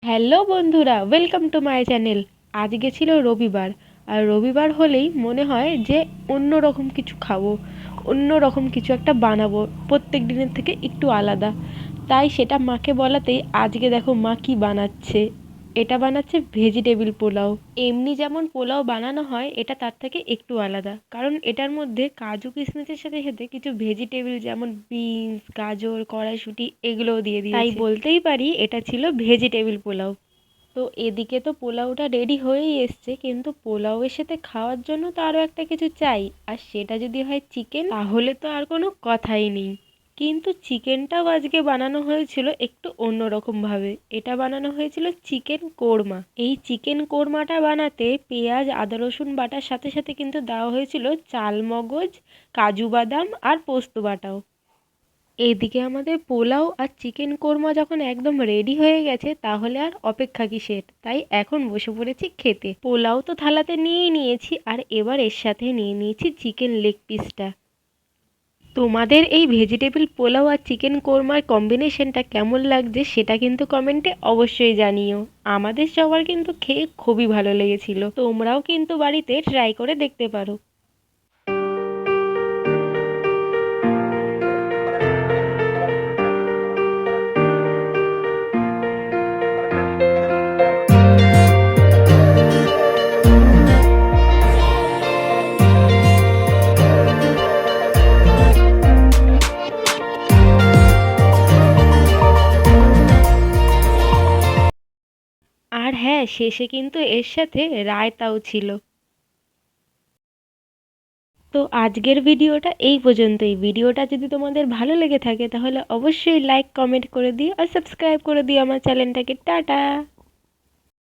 Hello বন্ধুরা, welcome to my channel. আজকে ছিল রবিবার, আর রবিবার হলেই মনে হয় যে অন্য রকম কিছু খাবো, অন্য রকম কিছু একটা বানাবো, প্রত্যেক দিনের থেকে একটু আলাদা। তাই সেটা মাকে বলাতেই আজকে দেখো মা কি বানাচ্ছে। এটা বানাচ্ছে ভেজিটেবিল পোলাও। এমনি যেমন পোলাও বানানো হয় এটা তার থেকে একটু আলাদা, কারণ এটার মধ্যে কাজু কিশমিশের সাথে সাথে কিছু ভেজিটেবিল যেমন বিনস, গাজর, কড়াইশুঁটি এগুলোও দিয়ে দিয়েছে। তাই বলতেই পারি এটা ছিল ভেজিটেবিল পোলাও। তো এদিকে তো পোলাওটা রেডি হয়েই এসছে, কিন্তু পোলাওয়ের সাথে খাওয়ার জন্য তো আরও একটা কিছু চাই, আর সেটা যদি হয় চিকেন তাহলে তো আর কোনো কথাই নেই। কিন্তু চিকেনটাও আজকে বানানো হয়েছিল একটু অন্যরকমভাবে। এটা বানানো হয়েছিল চিকেন কোরমা। এই চিকেন কোরমাটা বানাতে পেঁয়াজ, আদা, রসুন বাটার সাথে সাথে কিন্তু দেওয়া হয়েছিল চালমগজ, কাজু বাদাম আর পোস্ত বাটাও। এদিকে আমাদের পোলাও আর চিকেন কোরমা যখন একদম রেডি হয়ে গেছে, তাহলে আর অপেক্ষা কিসের, তাই এখন বসে পড়েছি খেতে। পোলাও তো থালাতে নিয়েই নিয়েছি, আর এবার এর সাথে নিয়ে নিয়েছি চিকেন লেগ পিসটা। তোমাদের এই ভেজিটেবল পোলাও আর চিকেন কোরমার কম্বিনেশনটা কেমন লাগছে সেটা কিন্তু কমেন্টে অবশ্যই জানিও। আমাদের সবার কিন্তু খেয়ে খুবই ভালো লেগেছিল, তোমরাও কিন্তু বাড়িতে ট্রাই করে দেখতে পারো। আর হ্যাঁ, শেষে কিন্তু এর সাথে রায়তাও ছিল। তো আজকের ভিডিওটা এই পর্যন্তই। ভিডিওটা যদি তোমাদের ভালো লেগে থাকে তাহলে অবশ্যই লাইক, কমেন্ট করে দিও আর সাবস্ক্রাইব করে দিও আমার চ্যানেলটাকে। টাটা।